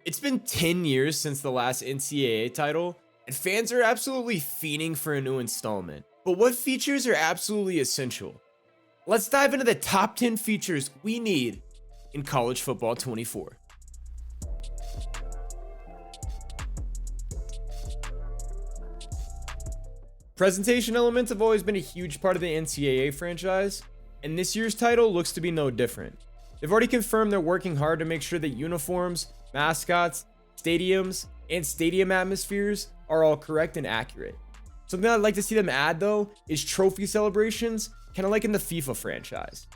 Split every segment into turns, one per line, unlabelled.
It's been 10 years since the last NCAA title, and fans are absolutely fiending for a new installment. But what features are absolutely essential? Let's dive into the top 10 features we need in college football 24. Presentation elements have always been a huge part of the NCAA franchise, and this year's title looks to be no different. They've already confirmed they're working hard to make sure that uniforms, mascots, stadiums, and stadium atmospheres are all correct and accurate. Something I'd like to see them add though is trophy celebrations, kind of like in the FIFA franchise.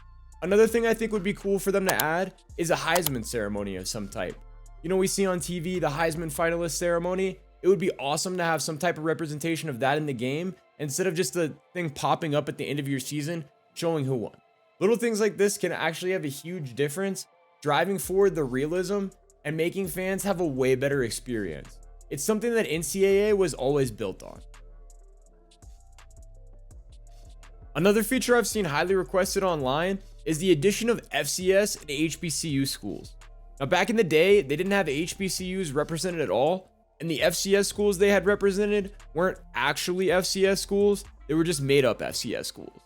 Another thing I think would be cool for them to add is a Heisman ceremony of some type. You know, we see on TV the Heisman finalist ceremony. It would be awesome to have some type of representation of that in the game instead of just a thing popping up at the end of your season showing who won. Little things like this can actually have a huge difference, driving forward the realism and making fans have a way better experience. It's something that NCAA was always built on. Another feature I've seen highly requested online is the addition of FCS and HBCU schools. Now, back in the day, they didn't have HBCUs represented at all, and the FCS schools they had represented weren't actually FCS schools, they were just made up FCS schools.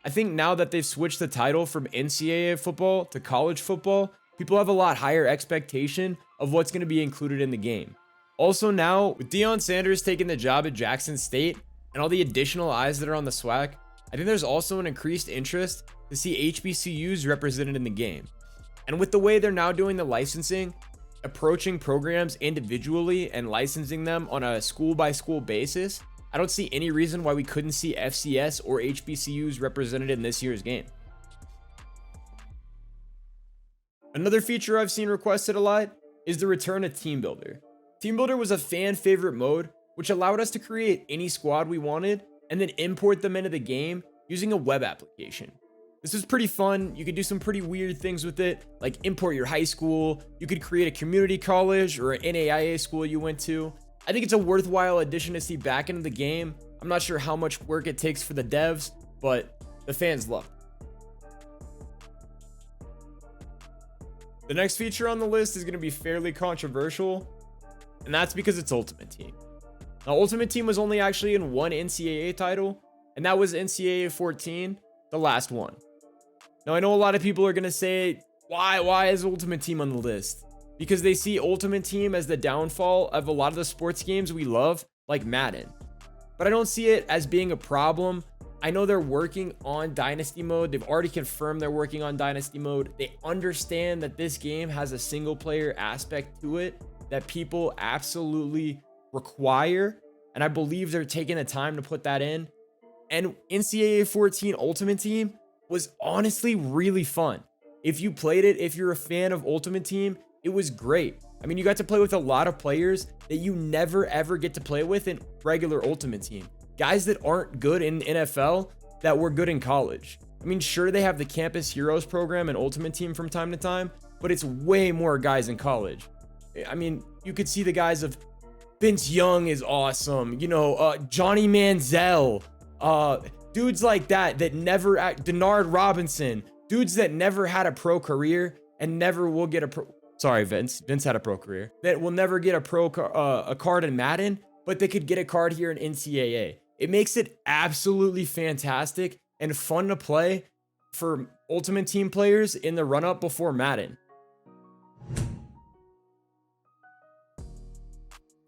I think now that they've switched the title from NCAA football to college football, people have a lot higher expectation of what's going to be included in the game. Also now, with Deion Sanders taking the job at Jackson State and all the additional eyes that are on the SWAC, I think there's also an increased interest to see HBCUs represented in the game. And with the way they're now doing the licensing, approaching programs individually and licensing them on a school by school basis, I don't see any reason why we couldn't see FCS or HBCUs represented in this year's game. Another feature I've seen requested a lot is the return of Team Builder. Team Builder was a fan favorite mode, which allowed us to create any squad we wanted and then import them into the game using a web application. This was pretty fun. You could do some pretty weird things with it, like import your high school. You could create a community college or an NAIA school you went to. I think it's a worthwhile addition to see back into the game. I'm not sure how much work it takes for the devs, but the fans love it. The next feature on the list is going to be fairly controversial, and that's because it's Ultimate Team. Now, Ultimate Team was only actually in one NCAA title, and that was NCAA 14, the last one. Now, I know a lot of people are going to say, why is Ultimate Team on the list? Because they see Ultimate Team as the downfall of a lot of the sports games we love, like Madden. But I don't see it as being a problem. I know they're working on Dynasty Mode. They've already confirmed they're working on Dynasty Mode. They understand that this game has a single player aspect to it that people absolutely require. And I believe they're taking the time to put that in. And NCAA 14 Ultimate Team was honestly really fun. If you played it, if you're a fan of Ultimate Team, it was great. I mean, you got to play with a lot of players that you never ever get to play with in regular Ultimate Team. Guys that aren't good in NFL that were good in college. I mean, sure, they have the Campus Heroes program and Ultimate Team from time to time, but it's way more guys in college. I mean, you could see the guys of Vince Young is awesome. You know, Johnny Manziel, dudes like that never, Denard Robinson, dudes that never had a pro career and never will get a pro. Sorry, Vince had a pro career that will never get a card in Madden, but they could get a card here in NCAA. It makes it absolutely fantastic and fun to play for Ultimate Team players in the run up before Madden.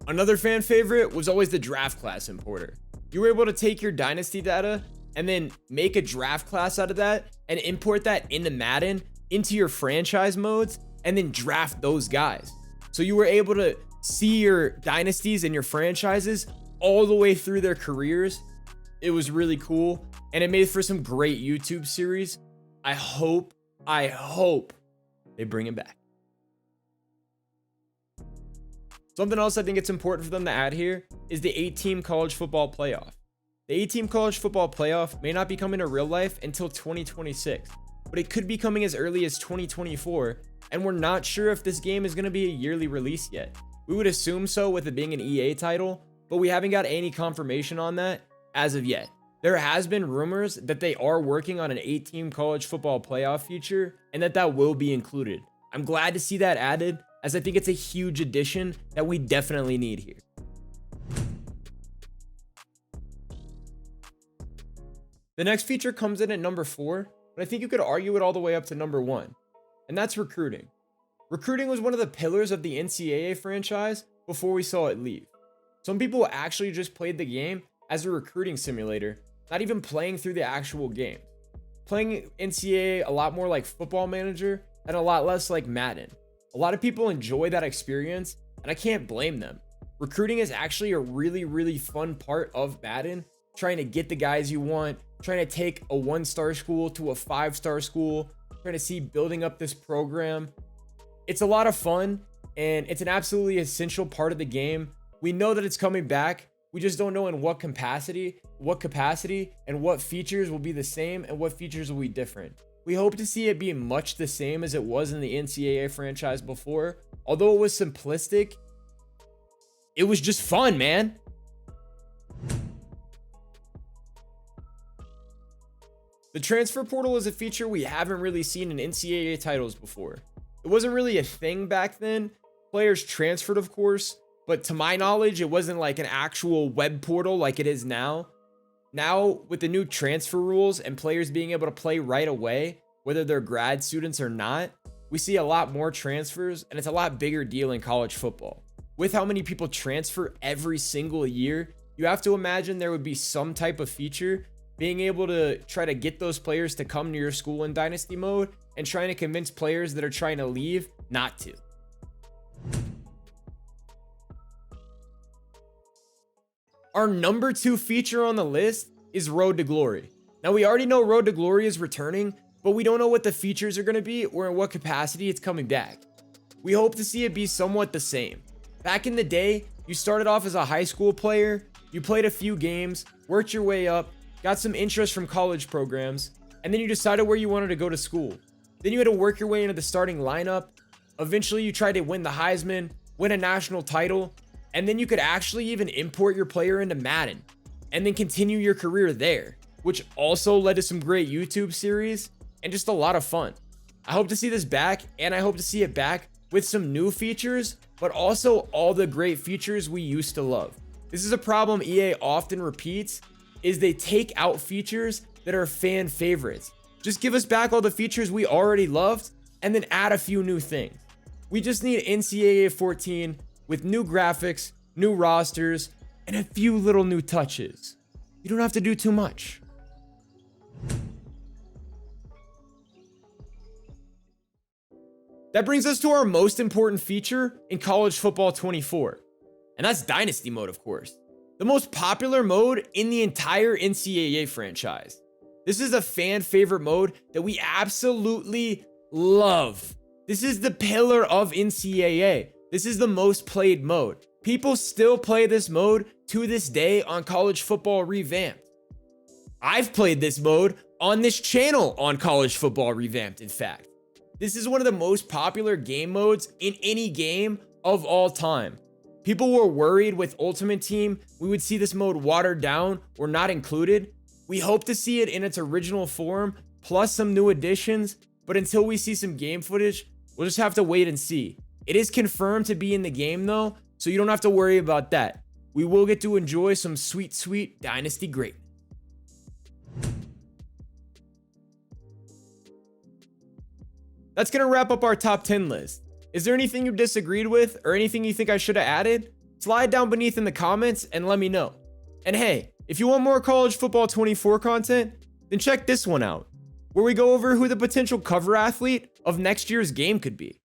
Another fan favorite was always the draft class importer. You were able to take your dynasty data and then make a draft class out of that and import that into Madden, into your franchise modes, and then draft those guys. So you were able to see your dynasties and your franchises all the way through their careers. It was really cool, and it made for some great YouTube series. I hope they bring it back. Something else I think it's important for them to add here is the 8-team college football playoff. The 8-team college football playoff may not be coming to real life until 2026, but it could be coming as early as 2024, and we're not sure if this game is going to be a yearly release yet. We would assume so with it being an EA title, but we haven't got any confirmation on that as of yet. There has been rumors that they are working on an 8-team college football playoff feature and that will be included. I'm glad to see that added, as I think it's a huge addition that we definitely need here. The next feature comes in at number 4, but I think you could argue it all the way up to number 1, and that's recruiting. Recruiting was one of the pillars of the NCAA franchise before we saw it leave. Some people actually just played the game as a recruiting simulator, not even playing through the actual game. Playing NCAA a lot more like Football Manager and a lot less like Madden. A lot of people enjoy that experience, and I can't blame them. Recruiting is actually a really fun part of Madden, trying to get the guys you want, trying to take a 1-star school to a 5-star school, trying to see building up this program. It's a lot of fun, and it's an absolutely essential part of the game. We know that it's coming back. We just don't know in what capacity, and what features will be the same and what features will be different. We hope to see it be much the same as it was in the NCAA franchise before. Although it was simplistic, it was just fun, man. The transfer portal is a feature we haven't really seen in NCAA titles before. It wasn't really a thing back then. Players transferred, of course, but to my knowledge, it wasn't like an actual web portal like it is now. Now, with the new transfer rules and players being able to play right away, whether they're grad students or not, we see a lot more transfers, and it's a lot bigger deal in college football. With how many people transfer every single year, you have to imagine there would be some type of feature being able to try to get those players to come to your school in dynasty mode and trying to convince players that are trying to leave not to. Our number 2 feature on the list is Road to Glory. Now, we already know Road to Glory is returning, but we don't know what the features are going to be or in what capacity it's coming back. We hope to see it be somewhat the same. Back in the day, you started off as a high school player, you played a few games, worked your way up, got some interest from college programs, and then you decided where you wanted to go to school. Then you had to work your way into the starting lineup. Eventually, you tried to win the Heisman, win a national title, and then you could actually even import your player into Madden and then continue your career there, which also led to some great YouTube series and just a lot of fun. I hope to see this back, and I hope to see it back with some new features, but also all the great features we used to love. This is a problem EA often repeats, is they take out features that are fan favorites. Just give us back all the features we already loved and then add a few new things. We just need NCAA 14 with new graphics, new rosters, and a few little new touches. You don't have to do too much. That brings us to our most important feature in College Football 24, and that's Dynasty Mode, of course. The most popular mode in the entire NCAA franchise. This is a fan favorite mode that we absolutely love. This is the pillar of NCAA. This is the most played mode. People still play this mode to this day on College Football Revamped. I've played this mode on this channel on College Football Revamped, in fact. This is one of the most popular game modes in any game of all time. People were worried with Ultimate Team we would see this mode watered down or not included. We hope to see it in its original form, plus some new additions, but until we see some game footage, we'll just have to wait and see. It is confirmed to be in the game though, so you don't have to worry about that. We will get to enjoy some sweet Dynasty greatness. That's gonna wrap up our top 10 list. Is there anything you disagreed with or anything you think I should have added? Slide down beneath in the comments and let me know. And hey, if you want more College Football 24 content, then check this one out, where we go over who the potential cover athlete of next year's game could be.